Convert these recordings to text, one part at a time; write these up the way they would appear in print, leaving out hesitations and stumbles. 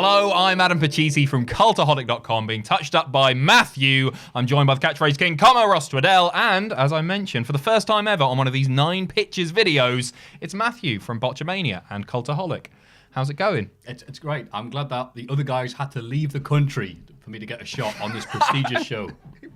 Hello, I'm Adam Pacitti from Cultaholic.com, being touched up by Maffew. I'm joined by the Catchphrase King, Ross Tweddell, and, as I mentioned, for the first time ever on one of these 9 Pitches videos, it's Maffew from Botchamania and Cultaholic. How's it going? It's great. I'm glad that the other guys had to leave the country for me to get a shot on this prestigious show.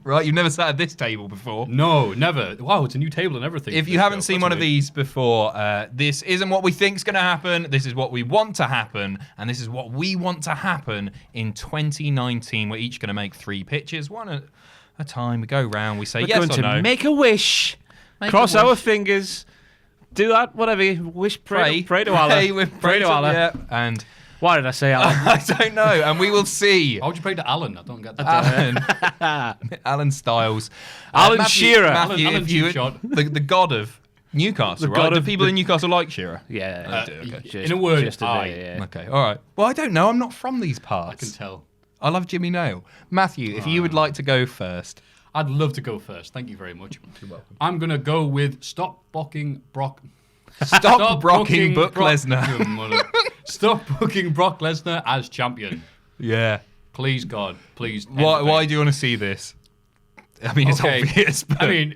Right, you've never sat at this table before. No, never. Wow, it's a new table and everything. If you haven't seen one of these before, this isn't what we think's going to happen. This is what we want to happen, and this is what we want to happen in 2019. We're each going to make 3 pitches, one at a time. We go round, we say yes or no. We're going to make a wish, cross our fingers, do that, whatever you wish, pray to Allah. Pray to Allah. Yeah, and... Why did I say Alan? I don't know, and we will see. Why would you pray to Alan? I don't get that. Alan Styles. Alan Shearer. Alan the god of Newcastle, right? Do people in Newcastle like Shearer? Yeah. Okay. In a word, yesterday, yeah. Okay, all right. Well, I don't know. I'm not from these parts. I can tell. I love Jimmy Nail. Maffew, if you would like to go first. I'd love to go first. Thank you very much. You're welcome. I'm going to go with Stop Booking Brock Lesnar. Stop booking Brock Lesnar as champion. Yeah. Please, God. Please. Why do you want to see this? I mean, it's obvious. But... I mean,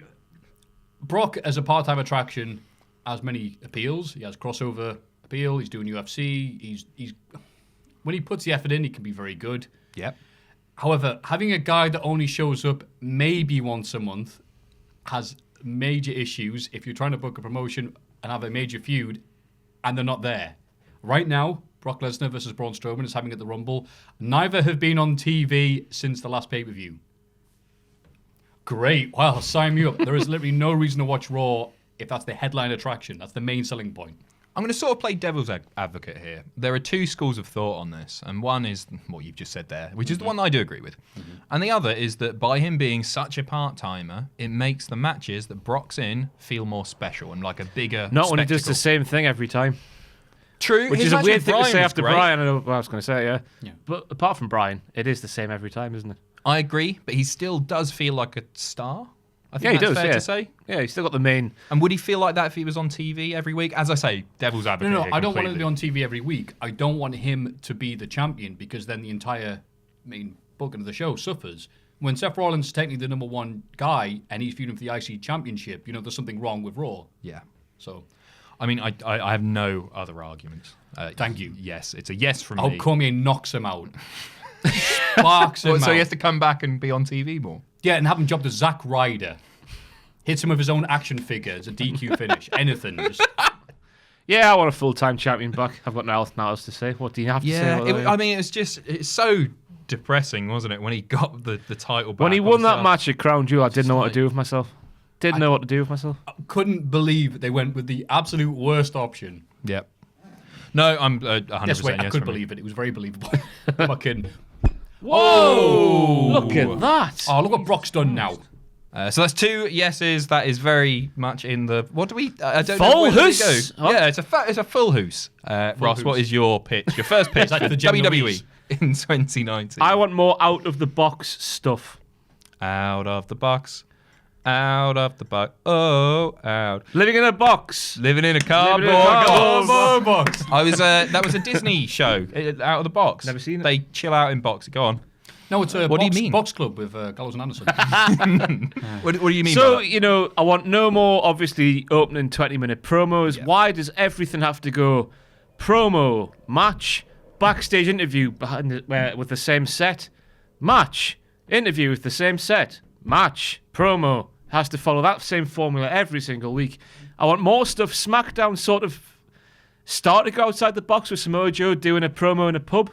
Brock as a part-time attraction has many appeals. He has crossover appeal. He's doing UFC. He's when he puts the effort in, he can be very good. Yep. However, having a guy that only shows up maybe once a month has major issues if you're trying to book a promotion and have a major feud and they're not there. Right now, Brock Lesnar versus Braun Strowman is happening at the Rumble. Neither have been on TV since the last pay-per-view. Great. Well, sign me up. There is literally no reason to watch Raw if that's the headline attraction. That's the main selling point. I'm going to sort of play devil's advocate here. There are 2 schools of thought on this, and one is what you've just said there, which is the one that I do agree with. And the other is that by him being such a part-timer, it makes the matches that Brock's in feel more special and like a bigger Not when he spectacle. does the same thing every time. True. Which is a weird thing to say after great. Brian. I know what I was going to say, yeah. But apart from Brian, it is the same every time, isn't it? I agree, but he still does feel like a star. I think he that's does, fair to say. Yeah, he's still got the main... And would he feel like that if he was on TV every week? As I say, devil's advocate. No, here I don't want completely. him to be on TV every week. I don't want him to be the champion because then the entire main booking of the show suffers. When Seth Rollins is technically the #1 guy and he's feuding for the IC championship, there's something wrong with Raw. Yeah. So... I mean, I have no other arguments. Thank you. Yes, it's a yes from me. How come he knocks him out? Sparks him out. So he has to come back and be on TV more? Yeah, and have him job to Zack Ryder. Hits him with his own action figure as a DQ finish. Anything. Just... Yeah, I want a full-time champion back. I've got nothing else to say. What do you have to say? I mean, it's so depressing, wasn't it, when he got the title back? When he won that match at Crown Jewel, I didn't know what to do with myself. I couldn't believe they went with the absolute worst option. Yep. No, I'm 100% yes, wait, I could from me. believe it. It was very believable. Fucking... Whoa! Look at that. Oh, look what Brock's done now. So that's 2 yeses. That is very much in the... What do we... I don't full know where hoose. Go. Yeah, it's a full hoose. Ross, hoose. What is your pitch? Your first pitch for the WWE in 2019. I want more out-of-the-box stuff. Out of the box. Out of the box. Oh, out. Living in a box. Living in a cardboard box. That was a Disney show. Out of the box. Never seen it. They chill out in box. Go on. No, it's a What do you mean? box club with Gallows and Anderson. What do you mean So, by that? I want no more, obviously, opening 20-minute promos. Yeah. Why does everything have to go promo, match, backstage interview with the same set, match, interview with the same set, match, promo? Has to follow that same formula every single week. I want more stuff. SmackDown sort of started to go outside the box with Samoa Joe doing a promo in a pub.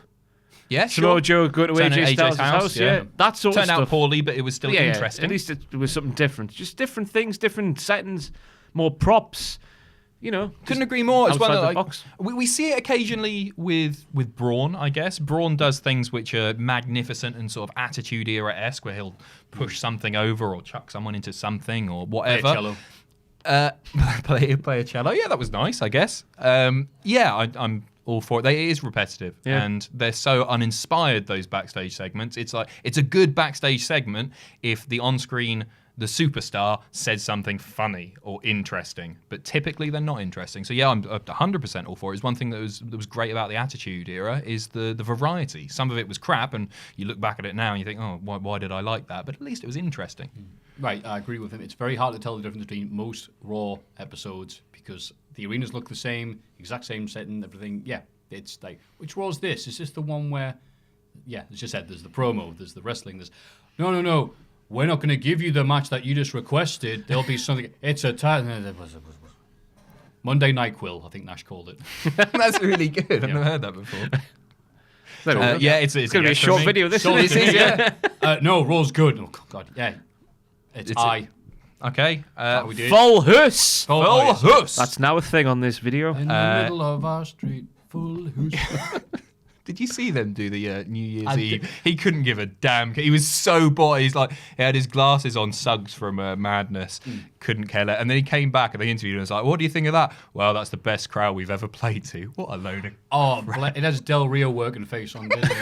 Yeah, Samoa Joe going to Turning AJ Styles' house. Yeah. That sort of Turned stuff. out poorly, but it was still interesting. At least it was something different. Just different things, different settings, more props. Couldn't agree more as well. outside the Like, box. we see it occasionally with Braun, I guess. Braun does things which are magnificent and sort of Attitude Era-esque, where he'll push something over or chuck someone into something or whatever. Play a cello. Play a cello. Yeah, that was nice, I guess. I'm all for it. It is repetitive, and they're so uninspired, those backstage segments. It's like, it's a good backstage segment if the on-screen the superstar says something funny or interesting, but typically they're not interesting. So yeah, I'm 100% all for it. It's one thing that was great about the Attitude Era is the variety. Some of it was crap, and you look back at it now and you think, oh, why did I like that? But at least it was interesting. Right, I agree with him. It's very hard to tell the difference between most Raw episodes because the arenas look the same, exact same setting, everything. Yeah, it's like, which Raw's this? Is this the one where, yeah, as you said, there's the promo, there's the wrestling, there's, no. We're not going to give you the match that you just requested. There'll be something. It's a Monday Night Quill, I think Nash called it. That's really good. I've never heard that before. Yeah, it's going to be a short video. This is, yeah. No, Raw's good. Oh, God, yeah. It's I. Okay. Full Hus. Full Hus. That's now a thing on this video. In the middle of our street, Full Hus. Did you see them do the New Year's Eve? He couldn't give a damn. He was so bored. He's like, he had his glasses on, Suggs from Madness. Couldn't care less. And then he came back and they interviewed him and was like, what do you think of that? Well, that's the best crowd we've ever played to. What a load of... Oh, it has Del Rio working face on Disney.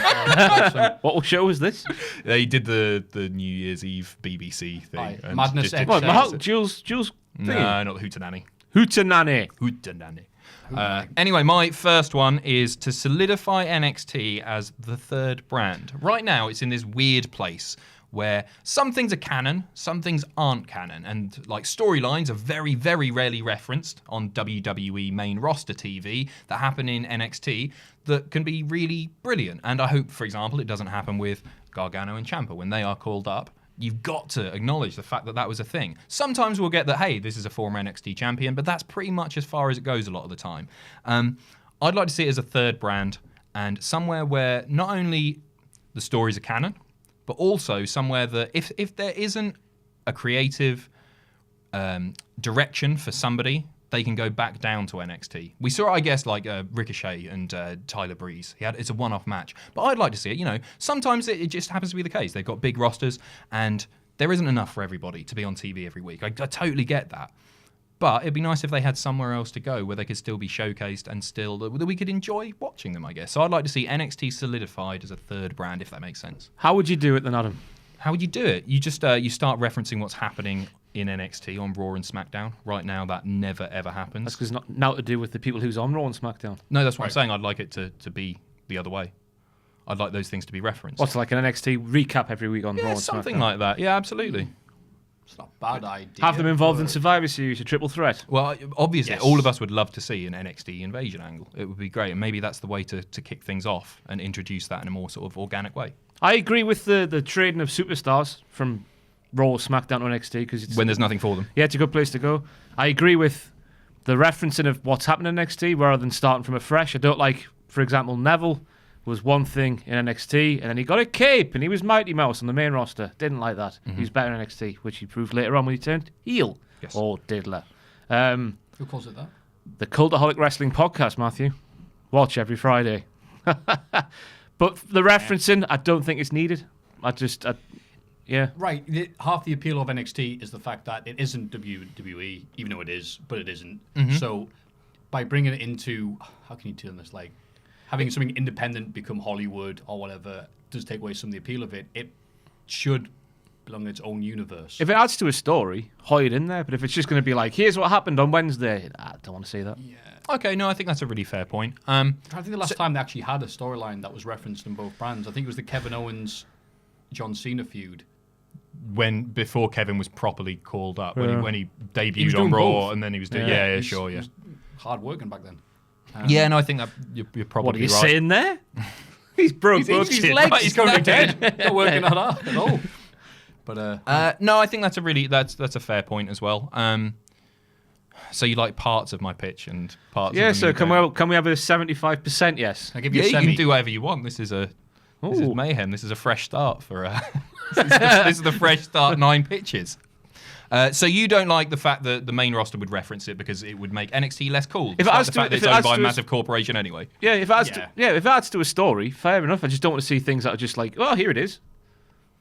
What show was this? They did the New Year's Eve BBC thing. Madness X. Jules? No, not the Hootenanny. Hootenanny. Anyway, my first one is to solidify NXT as the third brand. Right now, it's in this weird place where some things are canon, some things aren't canon, and like storylines are very, very rarely referenced on WWE main roster TV that happen in NXT that can be really brilliant. And I hope, for example, it doesn't happen with Gargano and Ciampa when they are called up. You've got to acknowledge the fact that that was a thing. Sometimes we'll get that, hey, this is a former NXT champion, but that's pretty much as far as it goes a lot of the time. I'd like to see it as a third brand and somewhere where not only the stories are canon, but also somewhere that if there isn't a creative direction for somebody, they can go back down to NXT. We saw, I guess, like Ricochet and Tyler Breeze. It's a one-off match. But I'd like to see it. Sometimes it just happens to be the case. They've got big rosters, and there isn't enough for everybody to be on TV every week. I totally get that. But it'd be nice if they had somewhere else to go where they could still be showcased and still that we could enjoy watching them, I guess. So I'd like to see NXT solidified as a third brand, if that makes sense. How would you do it then, Adam? How would you do it? You just you start referencing what's happening in NXT on Raw and SmackDown. Right now, that never, ever happens. That's because it's not now to do with the people who's on Raw and SmackDown. No, that's what I'm saying. I'd like it to be the other way. I'd like those things to be referenced. What's like an NXT recap every week on Raw and SmackDown? Something like that. Yeah, absolutely. It's not a bad idea. Have them involved in Survivor Series, a triple threat. Well, obviously, Yes. all of us would love to see an NXT invasion angle. It would be great. And maybe that's the way to kick things off and introduce that in a more sort of organic way. I agree with the trading of superstars from Raw, SmackDown to NXT because When there's nothing for them. Yeah, it's a good place to go. I agree with the referencing of what's happening in NXT rather than starting from afresh. I don't like, for example, Neville was one thing in NXT and then he got a cape and he was Mighty Mouse on the main roster. Didn't like that. He was better in NXT, which he proved later on when he turned heel. Yes. Oh, diddler. Who calls it that? The Cultaholic Wrestling Podcast, Matthew. Watch every Friday. But the referencing, I don't think it's needed. Yeah. Right. Half the appeal of NXT is the fact that it isn't WWE, even though it is, but it isn't. So by bringing it into, how can you turn this, like, having something independent become Hollywood or whatever does take away some of the appeal of it. It should belong in its own universe. If it adds to a story, hide it in there. But if it's just going to be like, here's what happened on Wednesday, I don't want to see that. Yeah. Okay, no, I think that's a really fair point. I think the last time they actually had a storyline that was referenced in both brands, I think it was the Kevin Owens John Cena feud. Before Kevin was properly called up, when he debuted was on doing Raw, both. and then he was doing, He sure. was hard working back then. Yeah, no, I think that you're probably What are you right. saying there? He's broke both His his legs. legs. He's going to be dead. Not working that hard at all. But No, I think that's a fair point as well. So you like parts of my pitch and parts. Yeah, of so can we have a 75% yes? I give you Yeah, a you semi. can do whatever you want. This is Ooh. mayhem. This is a fresh start for. This is the fresh start 9 pitches. So you don't like the fact that the main roster would reference it because it would make NXT less cool. If it despite adds the to- fact that if it's it owned adds by a to massive corporation anyway. Yeah, if it adds Yeah. if it adds to a story, fair enough. I just don't want to see things that are just like, oh, here it is.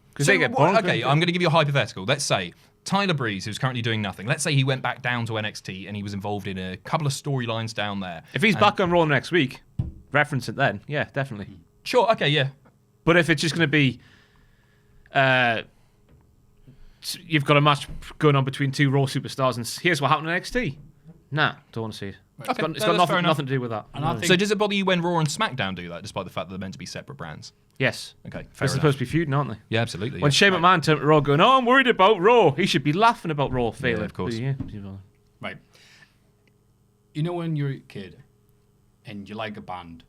Because they get boring. Okay, I'm going to give you a hypothetical. Let's say Tyler Breeze, who's currently doing nothing. Let's say he went back down to NXT and he was involved in a couple of storylines down there. If he's back on Raw next week, reference it then. Yeah, definitely. Sure, okay, yeah. But if it's just going to be you've got a match going on between two Raw superstars, and here's what happened in NXT. Nah, don't want to see it. It's got nothing to do with that. And I think, So does it bother you when Raw and SmackDown do that, despite the fact that they're meant to be separate brands? Yes. Okay, They're fair supposed to be feuding, aren't they? Yeah, absolutely. When Shane McMahon turned to Raw going, oh, I'm worried about Raw. He should be laughing about Raw failing. of course. right. You know when you're a kid and you like a band,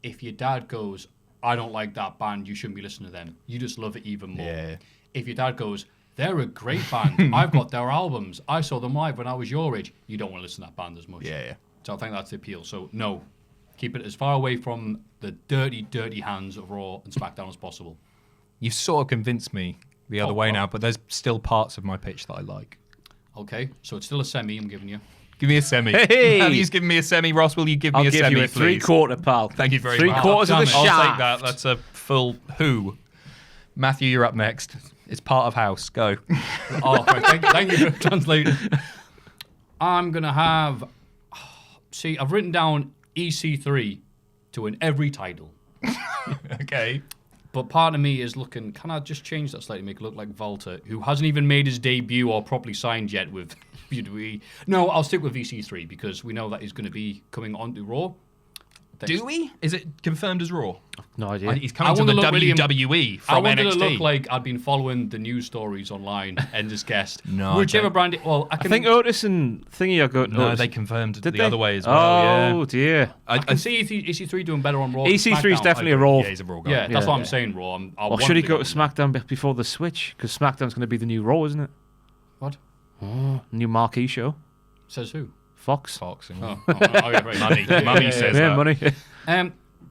if your dad goes, I don't like that band, you shouldn't be listening to them. You just love it even more. Yeah. If your dad goes, they're a great band, I've got their albums, I saw them live when I was your age, you don't want to listen to that band as much. Yeah. So I think that's the appeal. So no, keep it as far away from the dirty, dirty hands of Raw and SmackDown as possible. You've sort of convinced me the other way now, but there's still parts of my pitch that I like. Okay, so it's still a semi I'm giving you. Give me a semi. Hey! Have given me a semi, Ross? Will you give me a semi, I'll give you a please? 3/4, pal. Thank you very much. 3/4 of the Damn it. I'll shaft. take that. That's a full who. Maffew, you're up next. It's part of house. Go. Oh, right, thank you for translating. I'm going to have... See, I've written down EC3 to win every title. Okay. But part of me is looking, can I just change that slightly, make it look like Walter, who hasn't even made his debut or properly signed yet with WWE? No, I'll stick with EC3 because we know that he's going to be coming on to Raw. Do we? Is it confirmed as Raw? No idea. He's coming to the WWE from I wanted NXT. to look like I'd been following the news stories online and just guessed. No, Whichever I brand it... Well, I I think Otis and Thingy are going... No, Otis. they confirmed Did the they? other way as well. Oh, yeah. dear. I can see EC3 doing better on Raw. than EC3 is SmackDown. definitely a I- Raw. Yeah, he's a Raw guy. Yeah, that's Yeah. what I'm saying, Raw. Or should he go to SmackDown before the switch? Because SmackDown's going to be the new Raw, isn't it? What? New marquee show. Says who? Fox. Fox. Oh, yeah, right. Money. Money says Yeah, that. money.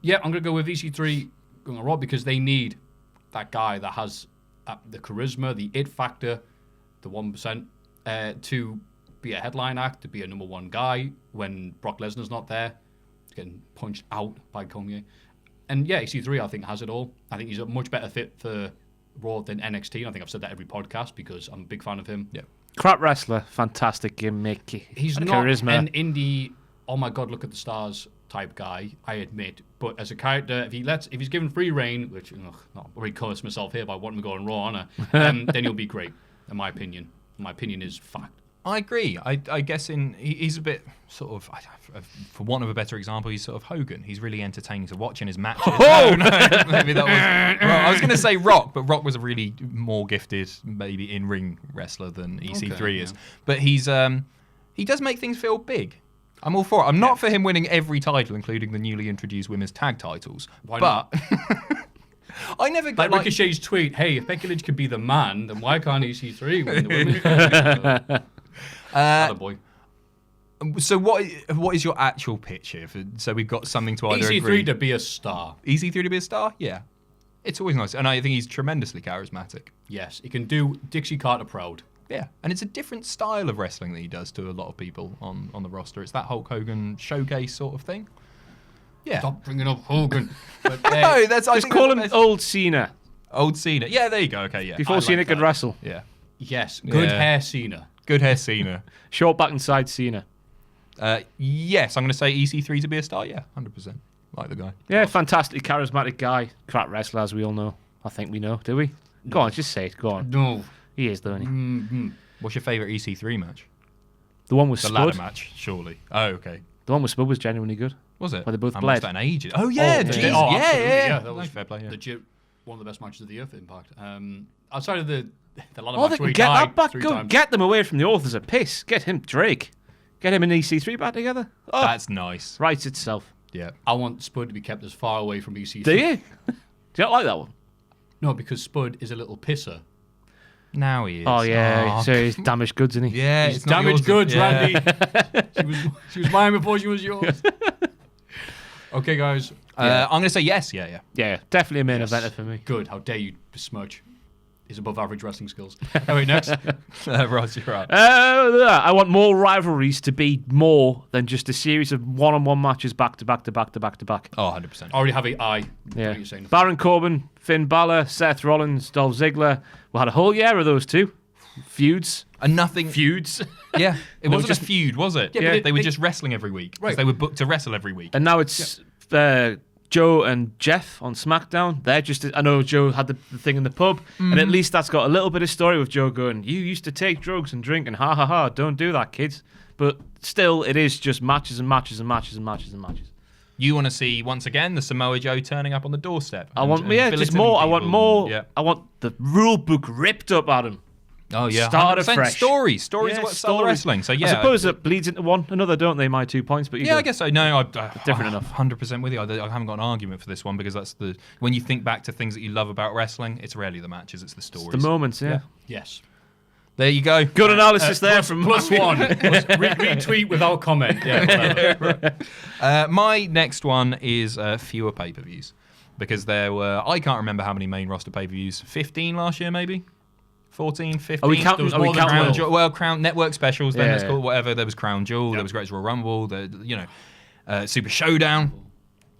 Yeah, I'm going to go with EC3 going on Raw because they need that guy that has the charisma, the it factor, the 1%, to be a headline act, to be a number one guy when Brock Lesnar's not there, getting punched out by Cormier. And yeah, EC3, I think, has it all. I think he's a much better fit for Raw than NXT. And I think I've said that every podcast because I'm a big fan of him. Yeah. Crap wrestler. Fantastic gimmick. He's not charisma. an indie, oh my God, look at the stars type guy, I admit. But as a character, if he's given free reign, which not really curse myself here by wanting to go on Raw, Honor, then he'll be great, in my opinion. My opinion is fact. I agree. I guess he's a bit sort of, for want of a better example, he's sort of Hogan. He's really entertaining to watch in his matches. No, maybe that was. Well, I was going to say Rock, but Rock was a really more gifted, maybe in-ring wrestler than EC3 is. Yeah. But he does make things feel big. I'm all for it. I'm not for him winning every title, including the newly introduced women's tag titles. Why but I never Like got Ricochet's tweet, hey, if Becky Lynch can be the man, then why can't EC3 win the women's title? Boy. So what is your actual pitch here? So we've got something to either agree. EC3 to be a star. EC3 to be a star? Yeah. It's always nice. And I think he's tremendously charismatic. Yes, he can do Dixie Carter proud. Yeah. And it's a different style of wrestling that he does to a lot of people on the roster. It's that Hulk Hogan showcase sort of thing. Yeah. Stop bringing up Hogan. But, No, I Just think call that's him the best. Old Cena. Old Cena. Yeah, there you go. Okay, yeah. Before I Cena like could that. wrestle. Yeah. yes, good Yeah. hair Cena. Good hair Cena. Short back and side Cena. Yes, I'm going to say EC3 to be a star. Yeah, 100%. Like the guy. Yeah, fantastic, charismatic guy. Crap wrestler, as we all know. I think we know, do we? Go on, just say it. Go on. No. He is, don't he? Mm-hmm. What's your favourite EC3 match? The one with The ladder Spud. match, surely. Oh, okay. The one with Spud was genuinely good. Was it? Where they both I bled. watched that in ages. Oh, yeah. Oh, geez. yeah. Oh, yeah, absolutely, yeah. yeah, that No, was fair play, yeah. Legit, one of the best matches of the year for Impact. Outside of the ladder Oh, match they where can he get died that back. 3 Go times. get them away from the authors of piss. Get him, Drake. Get him and EC3 back together. Oh, That's nice. writes itself. Yeah. I want Spud to be kept as far away from EC3. Do you? Do you not like that one? No, because Spud is a little pisser. Now he is. Oh, yeah. Oh, So he's damaged goods, isn't he? yeah. He's it's not damaged yours, goods, yeah. Randy. she was mine before she was yours. Okay, guys. I'm going to say yes. Yeah, yeah. Yeah, definitely a main Yes. eventer for me. Good. How dare you besmirch his above average wrestling skills. Anyway, next. Ross, you're right. I want more rivalries to be more than just a series of one-on-one matches back to back to back to back to back. Oh, 100%. Already have a eye. Yeah. What you're saying. Baron Corbin, Finn Balor, Seth Rollins, Dolph Ziggler. We had a whole year of those two. Feuds. And nothing. Feuds. Yeah. It No, wasn't just- a feud, was it? Yeah, but They were they- just wrestling every week. 'cause Right. They were booked to wrestle every week. And now it's Joe and Jeff on SmackDown. I know Joe had the thing in the pub, and at least that's got a little bit of story with Joe going, you used to take drugs and drink, and ha ha ha, don't do that, kids. But still, it is just matches and matches and matches and matches and matches. You want to see, once again, the Samoa Joe turning up on the doorstep. I want more. I want more. Yeah. I want the rule book ripped up at him. Oh, yeah. Start 100%. afresh. Stories are what sell wrestling. So, yeah. I suppose it bleeds into one another, don't they, my 2 points? But I guess so. No, different enough. 100% with you. I haven't got an argument for this one because that's when you think back to things that you love about wrestling, it's rarely the matches, it's the stories. The moments, yeah. Yes. There you go. Good analysis there from plus one. Retweet without comment. Yeah. My next one is fewer pay-per-views because there were, I can't remember how many main roster pay-per-views, 15 last year maybe? 14, 15. Are we counting? Crown Jewel, well, Crown Network specials. Then let's call it whatever. There was Crown Jewel. There was Greatest Royal Rumble. Super Showdown.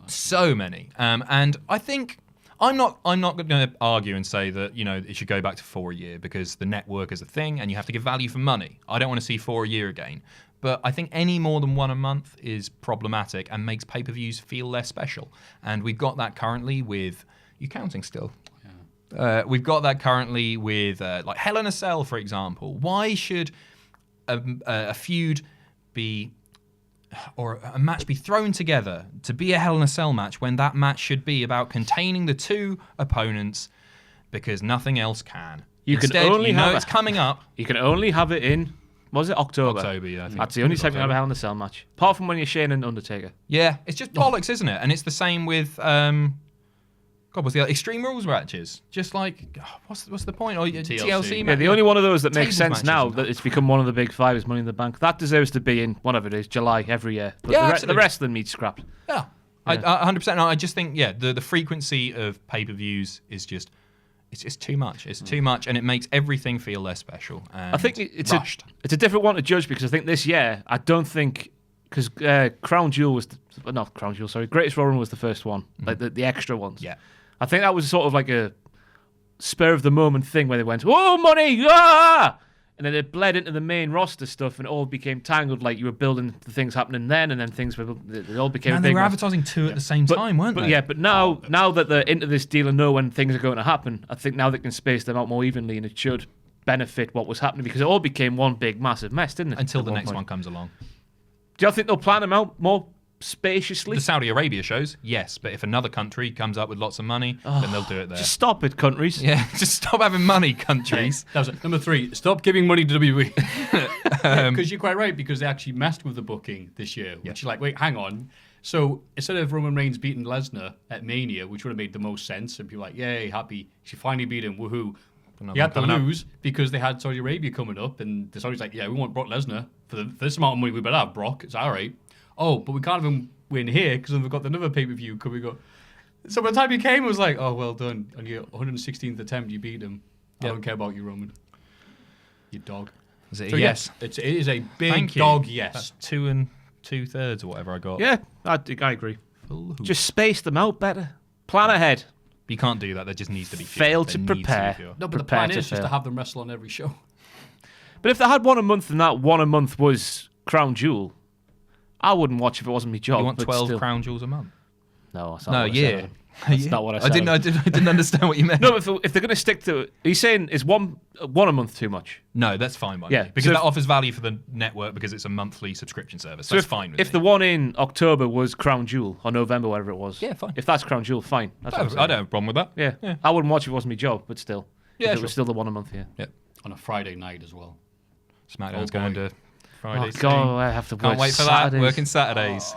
So many. And I think I'm not going to argue and say that it should go back to 4 a year because the network is a thing and you have to give value for money. I don't want to see 4 a year again. But I think any more than 1 a month is problematic and makes pay-per-views feel less special. And we've got that currently with. You counting still? We've got that currently with like Hell in a Cell, for example. Why should a feud be or a match be thrown together to be a Hell in a Cell match when that match should be about containing the 2 opponents because nothing else can? It's coming up. You can only have it in, was it October? October, yeah. I think that's the only time you can have a Hell in a Cell match. Apart from when you're Shane and Undertaker. Yeah, it's just bollocks, isn't it? And it's the same with what's the other? Extreme Rules matches? Just like, what's the point? Or TLC yeah, the only one of those that makes sense now that it's become one of the big 5 is Money in the Bank. That deserves to be in whatever it is, July every year. But the rest of them need scrapped. Yeah, 100%. I just think the frequency of pay-per-views is just it's too much. It's too much, and it makes everything feel less special. And I think it's rushed. It's a different one to judge because I think this year I don't think. Because Crown Jewel was not Crown Jewel, sorry. Greatest Royal Rumble was the first one, like the extra ones. Yeah. I think that was sort of like a spur of the moment thing where they went, "Oh, money!" Ah! And then it bled into the main roster stuff, and it all became tangled. Like you were building the things happening then, and then it all became. And they were advertising 2 at the same time, weren't they? But now that they're into this deal and know when things are going to happen, I think now they can space them out more evenly, and it should benefit what was happening because it all became one big massive mess, didn't it? Until the next one comes along. Do you think they'll plan them out more spaciously? The Saudi Arabia shows, yes, but if another country comes up with lots of money, then they'll do it there. Just stop it, countries. Yeah, just stop having money, countries. That was it. Number 3, stop giving money to WWE. Because you're quite right, because they actually messed with the booking this year, which you're like, wait, hang on. So instead of Roman Reigns beating Lesnar at Mania, which would have made the most sense, and people were like, yay, happy, she finally beat him, woohoo. He had to lose because they had Saudi Arabia coming up, and the Saudis like, yeah, we want Brock Lesnar for this amount of money. We better have Brock. It's all right. Oh, but we can't even win here because we've got another pay-per-view coming up. So by the time he came, it was like, oh, well done. On your 116th attempt, you beat him. I don't care about you, Roman. You dog. Is it yes? It is a big dog yes. That's 2 2/3 or whatever I got. Yeah, I agree. Just space them out better. Plan ahead. But you can't do that. There just needs to be fail to prepare. No, but the plan is just to have them wrestle on every show. But if they had 1 a month and that 1 a month was Crown Jewel, I wouldn't watch if it wasn't my job. You want 12 Crown Jewels a month? No, that's not what I said. That's not what I said. I didn't understand what you meant. No, if they're going to stick to it, he's saying is one a month too much? No, that's fine by me. Because that offers value for the network because it's a monthly subscription service. So that's fine with me. If the one in October was Crown Jewel, or November, whatever it was. Yeah, fine. If that's Crown Jewel, fine. That's I don't have a problem with that. Yeah. I wouldn't watch if it wasn't my job, but still. Yeah, if it was still the 1 a month, yeah. On a Friday night as well. SmackDown's going to Friday. Oh, God, I have to Can't wait for Saturdays. that. Working Saturdays.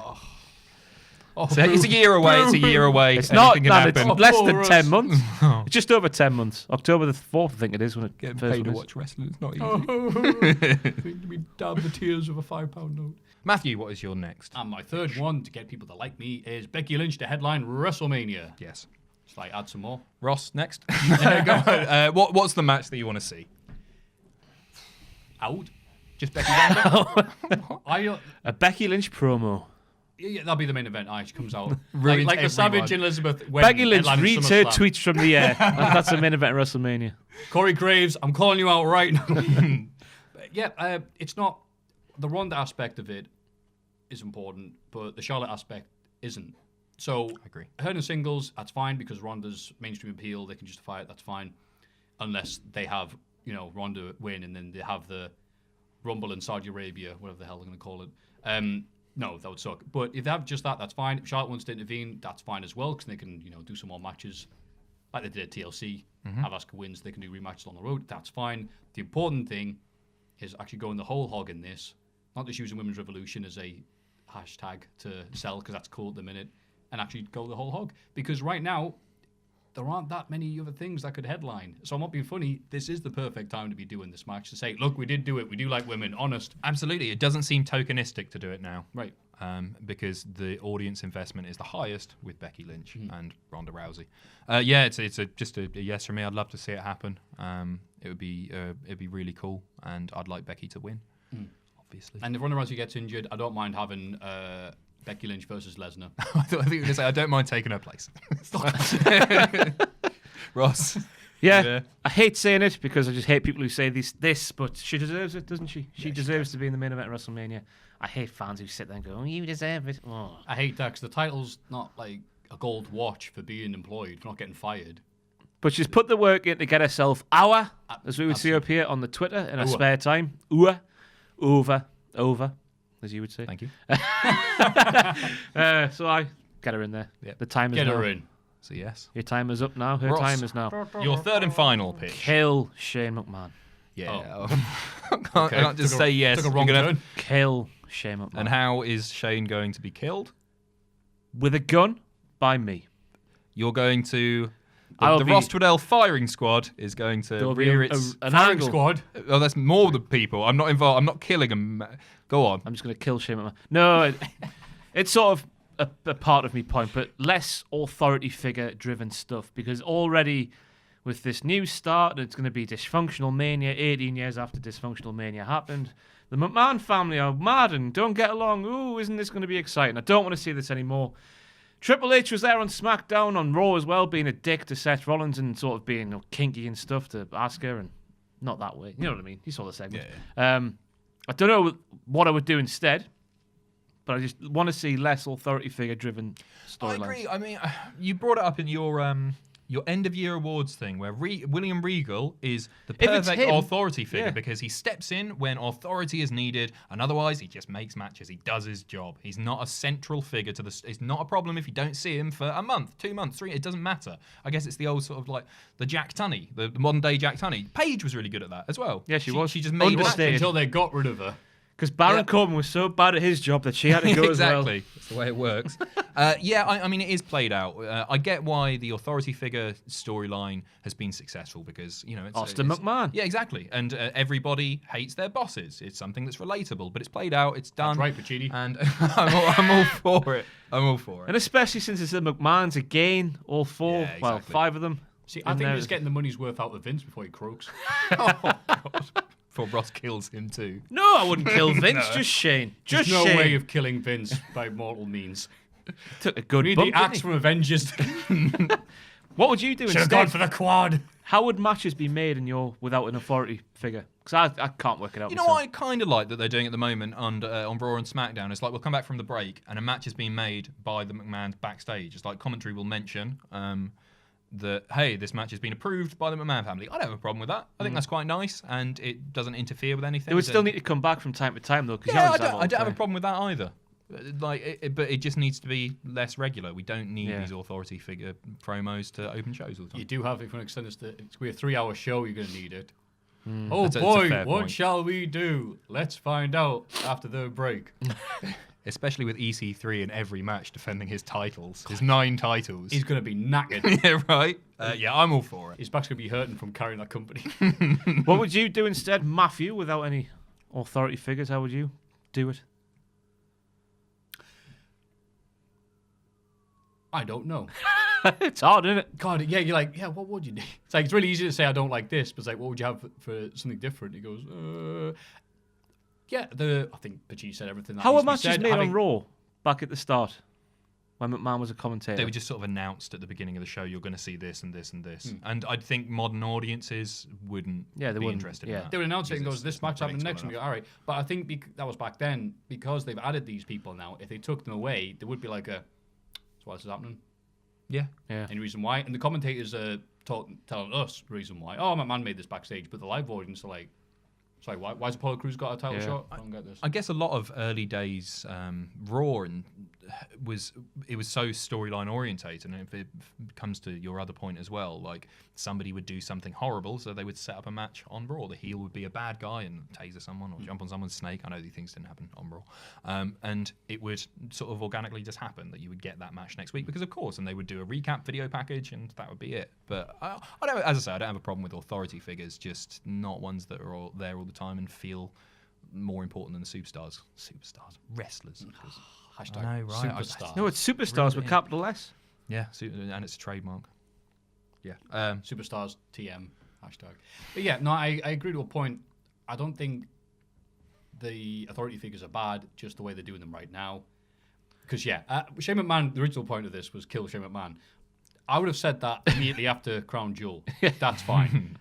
So it's a year away. It's a year away. It's not. It's less than 10 months. It's just over 10 months. October the 4th, I think it is. When it Getting first paid to is. watch wrestling. It's not easy. We dab the tears of a £5 note. Matthew, what is your next? And my third one to get people to like me is Becky Lynch to headline WrestleMania. Yes. Just like add some more. Ross, next. Go on. What's the match that you want to see? Out. Just Becky Lynch? A Becky Lynch promo. Yeah, that'll be the main event. She comes out. Ruins like the Savage and Elizabeth. Becky Lynch reads her tweets from the air. That's the main event at WrestleMania. Corey Graves, I'm calling you out right now. It's not. The Ronda aspect of it is important, but the Charlotte aspect isn't. So, I agree. her in singles, that's fine because Ronda's mainstream appeal, they can justify it, that's fine. Unless they have, Ronda win and then they have the Rumble in Saudi Arabia, whatever the hell they're going to call it. No, that would suck. But if they have just that, that's fine. If Charlotte wants to intervene, that's fine as well because they can, do some more matches like they did at TLC. Have Asuka wins, they can do rematches on the road. That's fine. The important thing is actually going the whole hog in this, not just using Women's Revolution as a hashtag to sell because that's cool at the minute, and actually go the whole hog. Because right now, there aren't that many other things that could headline. So I'm not being funny. This is the perfect time to be doing this match to say, look, we did do it. We do like women. Honest. Absolutely. It doesn't seem tokenistic to do it now. Right. Because the audience investment is the highest with Becky Lynch and Ronda Rousey. It's just a yes from me. I'd love to see it happen. It'd be really cool, and I'd like Becky to win, obviously. And if Ronda Rousey gets injured, I don't mind having Becky Lynch versus Lesnar. I think you were going to say I don't mind taking her place. Ross. Yeah, I hate saying it because I just hate people who say this, but she deserves it, doesn't she? She deserves to be in the main event of WrestleMania. I hate fans who sit there and go, "Oh, you deserve it." Oh. I hate that because the title's not like a gold watch for being employed, for not getting fired. But she's put the work in to get herself as we would see up here on the Twitter in her spare time. Over, as you would say. Thank you. So I get her in there. Yep. The time is Get now. her in. So yes. Your time is up now. Her Ross. time is now. Your third and final pitch. Kill Shane McMahon. Yeah. Oh. I can't just say yes. Took a wrong You're gonna- turn. Kill Shane McMahon. And how is Shane going to be killed? With a gun by me. You're going to... I'll The be- Ross Tweddell firing squad is going to There'll be rear a- its... an Firing angle. squad. Oh, that's more the people. I'm not involved. I'm not killing them. Go on. I'm just going to kill Shane McMahon. No, it's sort of a part of me point, but less authority figure driven stuff because already with this new start, it's going to be Dysfunctional Mania 18 years after Dysfunctional Mania happened. The McMahon family are mad and don't get along. Ooh, isn't this going to be exciting? I don't want to see this anymore. Triple H was there on SmackDown, on Raw as well, being a dick to Seth Rollins and sort of being kinky and stuff to Asuka, and not that way. You know what I mean? You saw the segment. Yeah. I don't know what I would do instead, but I just want to see less authority figure driven storylines. I agree. I mean, you brought it up in your end of year awards thing where William Regal is the If it's perfect him, authority figure yeah. because he steps in when authority is needed, and otherwise he just makes matches. He does his job. He's not a central figure to the. It's not a problem if you don't see him for a month, 2 months, 3. It doesn't matter. I guess it's the old sort of like the Jack Tunney, the modern day Jack Tunney. Paige was really good at that as well. Yeah, she was. She just made Understated. matches. Until they got rid of her. Because Baron Yep. Corbin was so bad at his job that she had to go as well. Exactly. That's the way it works. I mean, it is played out. I get why the authority figure storyline has been successful because, it's... Austin McMahon. Yeah, exactly. And everybody hates their bosses. It's something that's relatable, but it's played out. It's done. That's right, Pacitti. And I'm all for it. I'm all for it. And especially since it's the McMahons again, all 4, Yeah, well, exactly. 5 of them. See, I in think there. he's getting the money's worth out of Vince before he croaks. Before Ross kills him too. No, I wouldn't kill Vince, just Shane. There's Just no Shane. way of killing Vince by mortal means. Took a good We need bump, the axe didn't from Avengers. he? What would you do Should have instead? gone for the quad. How would matches be made without an authority figure? Because I can't work it out You know myself. what I kind of like that they're doing at the moment on Raw and SmackDown? It's like we'll come back from the break and a match is being made by the McMahons backstage. It's like commentary will mention that, hey, this match has been approved by the McMahon family. I don't have a problem with that. I think that's quite nice and it doesn't interfere with anything. They would still need to come back from time to time, though. Cause you Yeah, always I don't have a time. problem with that either. But it just needs to be less regular. We don't need Yeah. these authority figure promos to open shows all the time. You do have, if you want to extend this to, it's going to be a 3-hour show, you're going to need it. Hmm. Oh That's a boy, fair what point. shall we do? Let's find out after the break. Especially with EC3 in every match defending his titles, his 9 titles. He's going to be knackered. Yeah, right? Yeah, I'm all for it. His back's going to be hurting from carrying that company. What would you do instead, Maffew, without any authority figures? How would you do it? I don't know. It's hard, isn't it? God, yeah, you're like, yeah, what would you do? It's like, it's really easy to say I don't like this, but it's like, what would you have for something different? He goes, yeah, I think Pacitti said everything that How were needs to be matches said. made Having- on Raw back at the start when McMahon was a commentator? They were just sort of announced at the beginning of the show, you're going to see this and this and this. And I think modern audiences wouldn't Yeah, they be wouldn't, interested yeah. in that. They would announce it and because goes, this it's not match happening predictable next. And we enough. go, all right. But I think that was back then, because they've added these people now, if they took them away, there would be like a, That's why this is happening. Yeah. Any reason why? And the commentators are telling us the reason why. Oh, McMahon made this backstage, but the live audience are like, sorry, why's Apollo Crews got a title shot? I don't get this. I guess a lot of early days Raw was so storyline orientated, and if it comes to your other point as well, like somebody would do something horrible, so they would set up a match on Raw. The heel would be a bad guy and taser someone or jump on someone's snake. I know these things didn't happen on Raw, and it would sort of organically just happen that you would get that match next week because of course, and they would do a recap video package, and that would be it. But I don't, as I say, I don't have a problem with authority figures, just not ones that are all there all the time and feel more important than the superstars. Wrestlers. Hashtag I know, right? superstar. No, it's superstars with capital S. Yeah, and it's a trademark. Yeah. Superstars TM hashtag. But yeah, no, I agree to a point. I don't think the authority figures are bad, just the way they're doing them right now. Because Shane McMahon, the original point of this was kill Shane McMahon. I would have said that immediately after Crown Jewel. That's fine.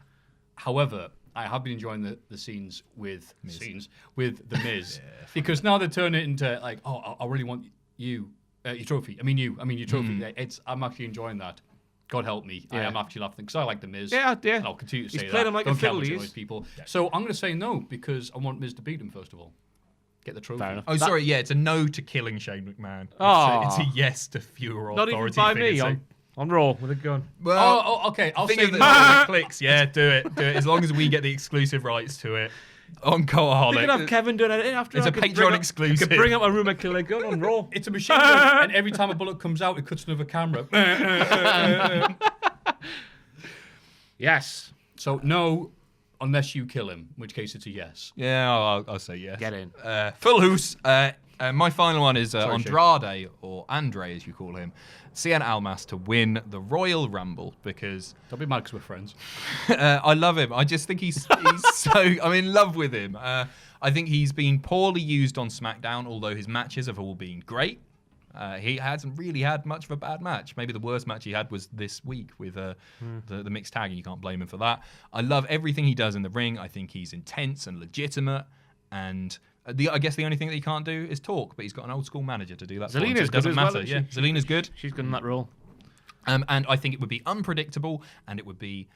However, I have been enjoying the scenes with The Miz because now they turn it into like, oh, I really want you, your trophy. I mean your trophy. I'm actually enjoying that. God help me. I am actually laughing because I like The Miz. Yeah. And I'll continue to say He's played him like Don't a care fiddle, what he you is. annoys people. So I'm going to say no because I want Miz to beat him first of all. Get the trophy. Fair enough. Oh, sorry. Yeah, it's a no to killing Shane McMahon. Oh. It's a yes to fewer Not authority even by figures. me on Raw with a gun. Well, Okay. I'll think say of the no. clicks. Yeah, do it. As long as we get the exclusive rights to it on Cultaholic. We could have Kevin doing it after. It's a Patreon exclusive. I could bring up my room and kill a gun on Raw. It's a machine gun, and every time a bullet comes out, it cuts another camera. Yes. So no, unless you kill him, in which case it's a yes. Yeah, I'll say yes. Get in. Full hoose. My final one is Sorry, Andrade, or Andre as you call him, Cien Almas to win the Royal Rumble because Don't be mad because we're friends. I love him. I just think he's so. I'm in love with him. I think he's been poorly used on SmackDown, although his matches have all been great. He hasn't really had much of a bad match. Maybe the worst match he had was this week with the mixed tag, and you can't blame him for that. I love everything he does in the ring. I think he's intense and legitimate. And I guess the only thing that he can't do is talk, but he's got an old school manager to do that. Zelina's for him, so it good doesn't as well, matter. isn't she? Zelina's good. She's good in that role. And I think it would be unpredictable, and it would be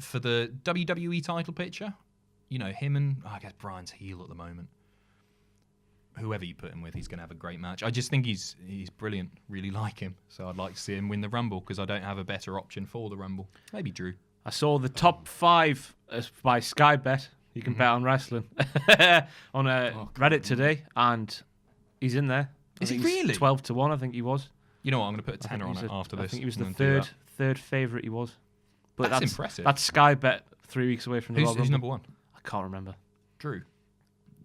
for the WWE title picture. You know, him and I guess Bryan's heel at the moment. Whoever you put him with, he's going to have a great match. I just think he's brilliant. Really like him. So I'd like to see him win the Rumble because I don't have a better option for the Rumble. Maybe Drew. I saw the top 5 by Sky Bet. You can bet on wrestling on Reddit today, and he's in there. Is he really? 12-1, I think he was. You know what? I'm going to put a tenner on it after this. I think he was and the then do third favourite he was. But That's impressive. That's Sky Bet 3 weeks away from the that. Royal Who's Rumble. number one? I can't remember. Drew.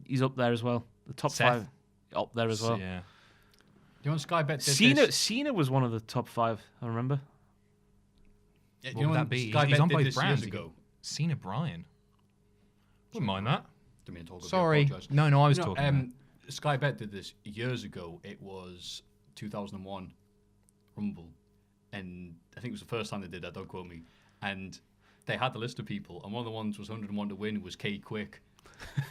He's up there as well. The top Seth? 5 up there as well. Yeah. You know, Sky Bet did this? Cena was one of the top 5. I remember. Yeah, What you know would when that be? Sky He's Bet on did both this brands. years ago. Cena Bryan. Wouldn't mind that. Didn't mean to talk over you, Sorry. I apologise. No, I was You know, talking. about- Sky Bet did this years ago. It was 2001 Rumble, and I think it was the first time they did that. Don't quote me. And they had the list of people, and one of the ones was 101 to win was K Quick.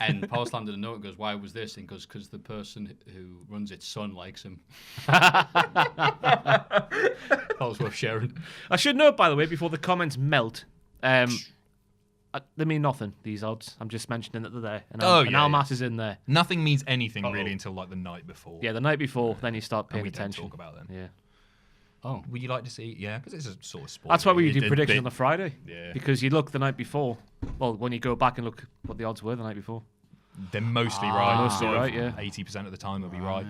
And Power Slam did a note and goes, "Why was this?" And goes, "Because the person who runs its son likes him." That was worth sharing. I should note, by the way, before the comments melt, they mean nothing, these odds. I'm just mentioning that they're there. And, Almas is in there. Nothing means anything really until like the night before. Yeah, the night before, then you start and paying we don't attention. talk about them. Yeah. Oh, Would you like to see? Yeah, because it's a sort of sport. That's why we really. do predictions on a Friday. Yeah. Because you look the night before. Well, when you go back and look what the odds were the night before. They're mostly right. Mostly Sort of right, yeah. 80% of the time they'll be right.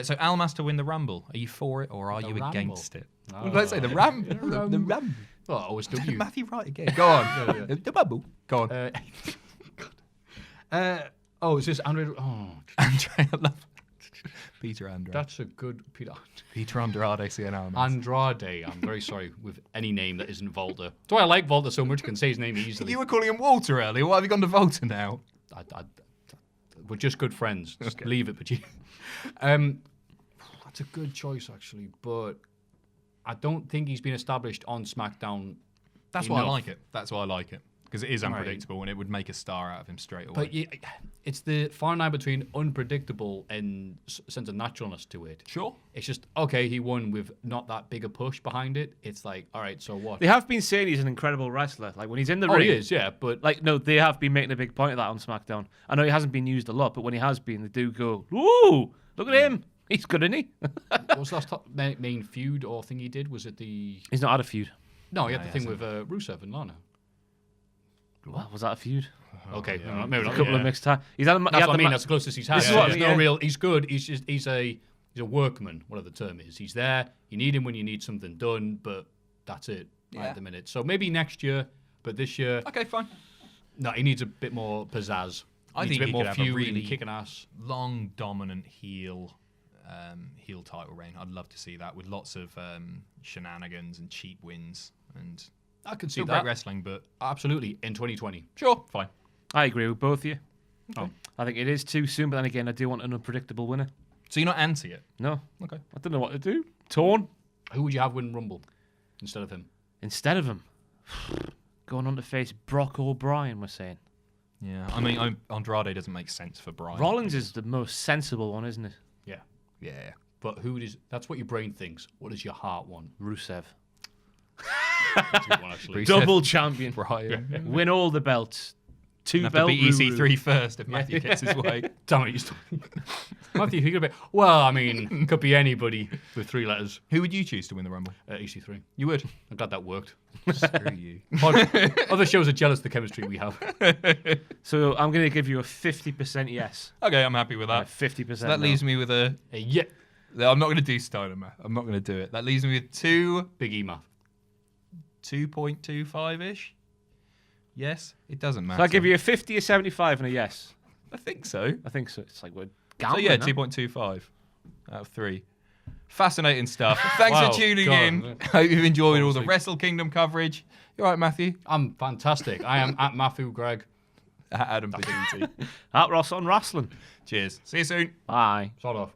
So Almas to win the Rumble. Are you for it or are The you Rumble. against it? Oh. Let's say the Rumble. The Rumble. oh, OSW. Matthew right again. Go on. The Rumble. Go on. Is this Andre? Oh, Andre, I love Peter Andrade. that's a good Peter. Peter Andrade, CN Almas. Andrade. I'm very sorry with any name that isn't Volta. That's why I like Volta so much. I can say his name easily. You were calling him Walter earlier. Why have you gone to Volta now? We're just good friends. Just Okay. leave it, but that's a good choice actually, but I don't think he's been established on SmackDown. That's why I enough. like it. That's why I like it. because it is unpredictable and it would make a star out of him straight away. But yeah, it's the fine line between unpredictable and sense of naturalness to it. Sure. It's just, okay, he won with not that big a push behind it. It's like, all right, so what? They have been saying he's an incredible wrestler. Like when he's in the Oh, ring. he is, yeah, but Like, no, they have been making a big point of that on SmackDown. I know he hasn't been used a lot, but when he has been, they do go, ooh, look at him. He's good, isn't he? what was the last main feud or thing he did? Was it the... He's not had a feud. No, he had the thing with Rusev and Lana. What, was that a feud? Okay, yeah. no, maybe A not. couple of mixed time. He's had a, That's what I mean. That's the closest he's had. This is what I There's mean, no yeah. real. He's good. He's a workman. Whatever the term is. He's there. You need him when you need something done, but that's it right at the minute. So maybe next year, but this year, Okay, fine. no, he needs a bit more pizzazz. I Needs think a he bit more could have a feud really and kicking ass. long, dominant heel title reign. I'd love to see that with lots of shenanigans and cheap wins and I can see still great that. wrestling, but Absolutely in 2020. sure, fine. I agree with both of you. Oh. I think it is too soon, but then again, I do want an unpredictable winner. So you're not anti it? No, Okay. I don't know what to do. Torn Who would you have win Rumble instead of him? instead of him. Going on to face Brock O'Brien, we're saying. Yeah, I mean, Andrade doesn't make sense for Bryan. Rollins is the most sensible one, isn't it? Yeah, Yeah. but who does? That's what your brain thinks. What does your heart want? Rusev. That's a good one, actually. Rusev. Double champion. Bryan. Win all the belts. Two Have to belt beat Ruru. EC3 first if Matthew gets his way. Damn it, you still... Matthew, who could be? Well, I mean, could be anybody with 3 letters. Who would you choose to win the Rumble? EC3. You would. I'm glad that worked. Screw you. Other shows are jealous of the chemistry we have. So I'm going to give you a 50% yes. Okay, I'm happy with And that. a 50% So that no. leaves me with a. Yeah, I'm not going to do Steiner math. I'm not going to do it. That leaves me with Big E math. 2.25 ish. Yes, it doesn't matter. So I'll give you a 50, a 75, and a yes. I think so. I think so. It's like we're So gambling. yeah, huh? 2.25 out of 3. Fascinating stuff. Thanks Wow, for tuning God. in. Hope you've enjoyed all the Honestly. Wrestle Kingdom coverage. You all right, Matthew? I'm fantastic. I am at Maffew Greg. Adam Pacitti. At Ross on Wrestling. Cheers. See you soon. Bye. Sort of.